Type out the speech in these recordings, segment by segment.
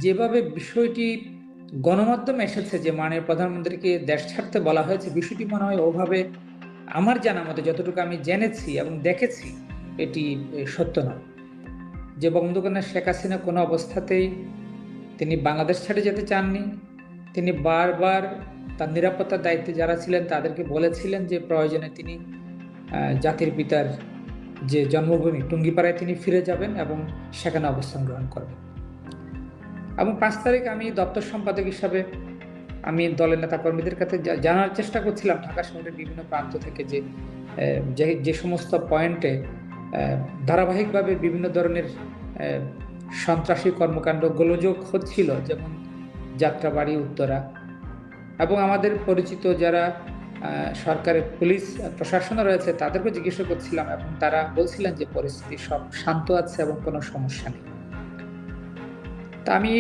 যেভাবে বিষয়টি গণমাধ্যমে এসেছে যে মাননীয় প্রধানমন্ত্রীকে দেশ ছাড়তে বলা হয়েছে, বিষয়টি মনে হয় ওভাবে আমার জানা মতে যতটুকু আমি জেনেছি এবং দেখেছি এটি সত্য নয়। যে বঙ্গবন্ধু শেখ হাসিনা কোনো অবস্থাতেই তিনি বাংলাদেশ ছেড়ে যেতে চাননি। তিনি বারবার তার নিরাপত্তার দায়িত্বে যারা ছিলেন তাদেরকে বলেছিলেন যে প্রয়োজনে তিনি জাতির পিতার যে জন্মভূমি টুঙ্গিপাড়ায় তিনি ফিরে যাবেন এবং সেখানে অবস্থান গ্রহণ করবেন। এবং ৫ তারিখ আমি দপ্তর সম্পাদক হিসাবে আমি দলের নেতাকর্মীদের কাছে জানার চেষ্টা করছিলাম ঢাকা শহরের বিভিন্ন প্রান্ত থেকে যে সমস্ত পয়েন্টে ধারাবাহিকভাবে বিভিন্ন ধরনের সন্ত্রাসী কর্মকাণ্ড গোলযোগ হচ্ছিল, যেমন যাত্রাবাড়ি, উত্তরা, এবং আমাদের পরিচিত যারা সরকারের পুলিশ প্রশাসনে রয়েছে তাদেরকে জিজ্ঞাসা করছিলাম এবং তারা বলছিলেন যে পরিস্থিতি সব শান্ত আছে এবং কোনো সমস্যা নেই। তা আমি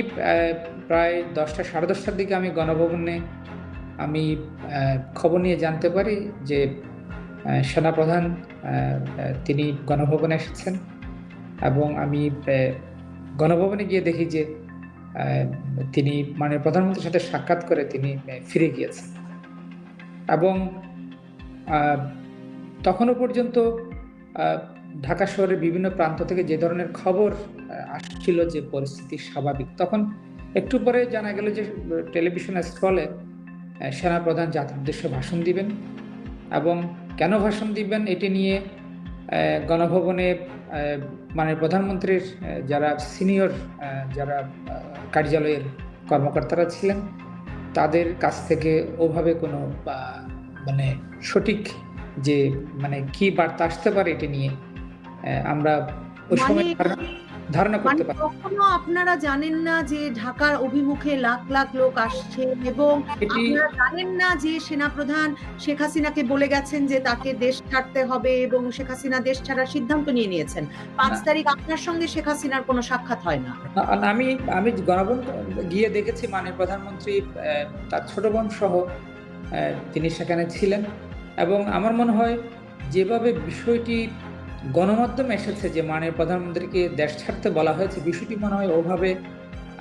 প্রায় 10টা, 10:30টার দিকে আমি গণভবনে আমি খবর নিয়ে জানতে পারি যে সেনাপ্রধান তিনি গণভবনে এসেছেন, এবং আমি গণভবনে গিয়ে দেখি যে তিনি মাননীয় প্রধানমন্ত্রীর সাথে সাক্ষাৎ করে তিনি ফিরে গিয়েছেন। এবং তখনও পর্যন্ত ঢাকা শহরের বিভিন্ন প্রান্ত থেকে যে ধরনের খবর আসছিল যে পরিস্থিতি স্বাভাবিক, তখন একটু পরে জানা গেল যে টেলিভিশন স্ক্রলে সেনাপ্রধান জাতির উদ্দেশ্যে ভাষণ দিবেন, এবং কেন ভাষণ দিবেন এটি নিয়ে গণভবনে মাননীয় প্রধানমন্ত্রীর যারা সিনিয়র যারা কার্যালয়ের কর্মকর্তারা ছিলেন তাদের কাছ থেকে ওভাবে কোনো মানে সঠিক যে কি বার্তা আসতে পারে এটি নিয়ে আমরা ওই সময় ধারণা করতে পারি। কখনো আপনারা জানেন না যে ঢাকার অভিমুখে লাখ লাখ লোক আসছে, এবং আপনারা জানেন না যে সেনাপ্রধান শেখ হাসিনাকে বলে গেছেন যে তাকে দেশ ছাড়তে হবে, এবং শেখ হাসিনা দেশ ছাড়ার সিদ্ধান্ত নিয়েছেন। ৫ তারিখ আপনার সঙ্গে শেখ হাসিনার কোনো সাক্ষাৎ হয় না? আমি গণভবন গিয়ে দেখেছি মাননীয় প্রধানমন্ত্রী তার ছোট বোন সহ তিনি সেখানে ছিলেন, এবং আমার মনে হয় যেভাবে বিষয়টি গণমাধ্যমে এসেছে যে মাননীয় প্রধানমন্ত্রীকে দেশ ছাড়তে বলা হয়েছে, বিষয়টি মনে হয় ওভাবে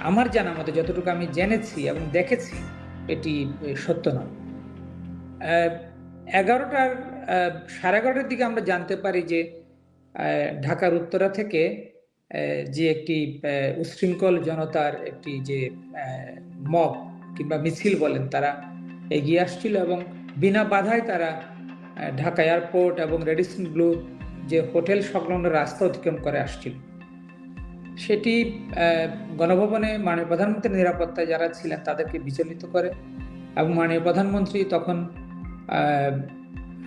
আমার জানা মতে যতটুকু আমি জেনেছি এবং দেখেছি এটি সত্য নয়। 11টার দিকে আমরা জানতে পারি যে ঢাকার উত্তরা থেকে যে একটি উচ্ছৃঙ্খল জনতার একটি যে মব কিংবা মিছিল বলেন তারা এগিয়ে আসছিল, এবং বিনা বাধায় তারা ঢাকা এয়ারপোর্ট এবং রেডিসন ব্লু যে হোটেল সংলগ্ন রাস্তা অতিক্রম করে আসছিল। সেটি গণভবনে মাননীয় প্রধানমন্ত্রীর নিরাপত্তায় যারা ছিলেন তাদেরকে বিচলিত করে, এবং মাননীয় প্রধানমন্ত্রী তখন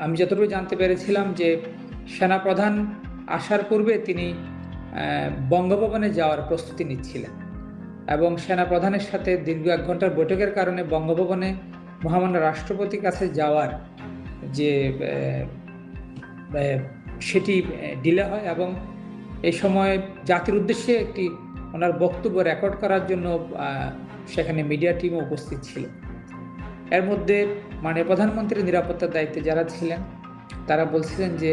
আমি যতটুকু জানতে পেরেছিলাম যে সেনাপ্রধান আসার পূর্বে তিনি বঙ্গভবনে যাওয়ার প্রস্তুতি নিচ্ছিলেন, এবং সেনাপ্রধানের সাথে দীর্ঘ 1 ঘন্টার বৈঠকের কারণে বঙ্গভবনে মহামান্য রাষ্ট্রপতির কাছে যাওয়ার যে সেটি ডিলে হয়, এবং এই সময় জাতির উদ্দেশ্যে একটি ওনার বক্তব্য রেকর্ড করার জন্য সেখানে মিডিয়া টিমও উপস্থিত ছিল। এর মধ্যে মাননীয় প্রধানমন্ত্রীর নিরাপত্তার দায়িত্বে যারা ছিলেন তারা বলছিলেন যে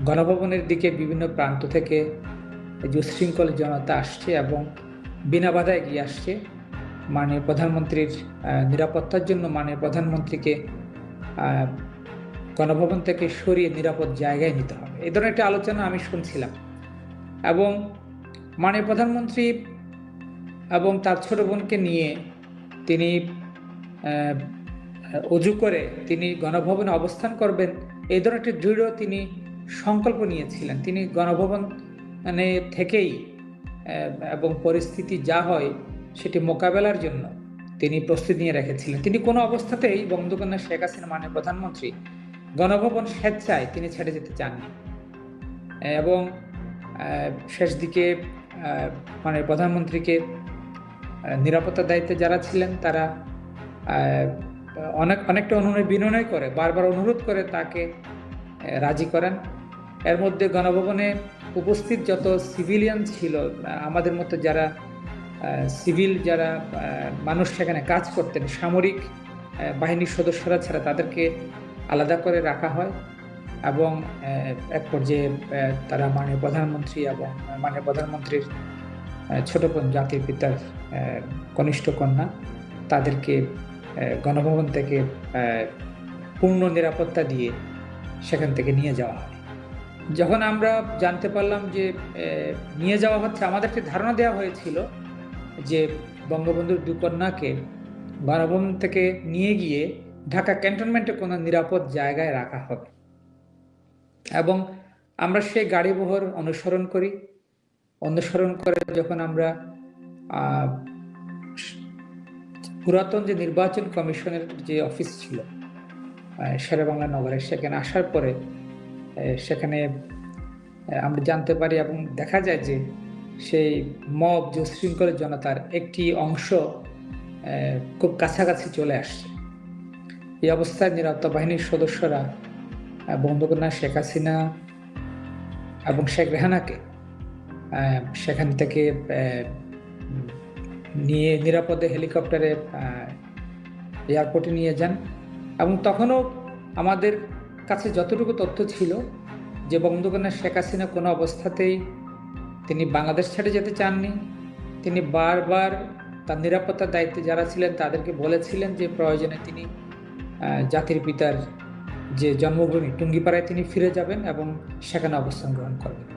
গণভবনের দিকে বিভিন্ন প্রান্ত থেকে যে উচ্ছৃঙ্খল জনতা আসছে এবং বিনা বাধা এগিয়ে আসছে, মাননীয় প্রধানমন্ত্রীর নিরাপত্তার জন্য মাননীয় প্রধানমন্ত্রীকে গণভবন থেকে সরিয়ে নিরাপদ জায়গায় নিতে হবে, এই ধরনের একটা আলোচনা আমি শুনছিলাম। এবং মাননীয় প্রধানমন্ত্রী এবং তার ছোট বোনকে নিয়ে তিনি অজু করে তিনি গণভবনে অবস্থান করবেন, এই ধরনের একটি দৃঢ় তিনি সংকল্প নিয়েছিলেন। তিনি গণভবন থেকেই এবং পরিস্থিতি যা হয় সেটি মোকাবেলার জন্য তিনি প্রস্তুতি নিয়ে রেখেছিলেন। তিনি কোনো অবস্থাতেই বঙ্গবন্ধু শেখ হাসিনা মাননীয় প্রধানমন্ত্রী গণভবন স্বেচ্ছায় তিনি ছেড়ে যেতে চাননি, এবং শেষ দিকে মাননীয় প্রধানমন্ত্রীকে নিরাপত্তার দায়িত্বে যারা ছিলেন তারা অনেকটা বিনয় করে বারবার অনুরোধ করে তাকে রাজি করেন। এর মধ্যে গণভবনে উপস্থিত যত সিভিলিয়ান ছিল, আমাদের মতো যারা সিভিল যারা মানুষ সেখানে কাজ করতেন, সামরিক বাহিনীর সদস্যরা ছাড়া তাদেরকে আলাদা করে রাখা হয়, এবং এক পর্যায়ে তারা মাননীয় প্রধানমন্ত্রী এবং মাননীয় প্রধানমন্ত্রীর ছোট বোন জাতির পিতার কনিষ্ঠ কন্যা, তাদেরকে গণভবন থেকে পূর্ণ নিরাপত্তা দিয়ে সেখান থেকে নিয়ে যাওয়া হয়। যখন আমরা জানতে পারলাম যে নিয়ে যাওয়া হচ্ছে, আমাদেরকে ধারণা দেওয়া হয়েছিল যে বঙ্গবন্ধুর 2 কন্যাকে গণভবন থেকে নিয়ে গিয়ে ঢাকা ক্যান্টনমেন্টে কোনো নিরাপদ জায়গায় রাখা হবে, এবং আমরা সেই গাড়িবহর অনুসরণ করে যখন আমরা পুরাতন যে নির্বাচন কমিশনের যে অফিস ছিল শেরেবাংলা নগরে, সেখানে আসার পরে সেখানে আমরা জানতে পারি এবং দেখা যায় যে সেই মব, যে উশৃঙ্খল জনতার একটি অংশ খুব কাছাকাছি চলে আসছে। এই অবস্থায় নিরাপত্তা বাহিনীর সদস্যরা বঙ্গকন্যা শেখ হাসিনা এবং শেখ রেহানাকে সেখান থেকে নিয়ে নিরাপদে হেলিকপ্টারে এয়ারপোর্টে নিয়ে যান। এবং তখনও আমাদের কাছে যতটুকু তথ্য ছিল যে বঙ্গবন্ধু শেখ হাসিনা কোনো অবস্থাতেই তিনি বাংলাদেশ ছেড়ে যেতে চাননি। তিনি বারবার তার নিরাপত্তার দায়িত্বে যারা ছিলেন তাদেরকে বলেছিলেন যে প্রয়োজনে তিনি জাতির পিতার যে জন্মভূমি টুঙ্গিপাড়ায় তিনি ফিরে যাবেন এবং সেখানে অবস্থান গ্রহণ করবেন।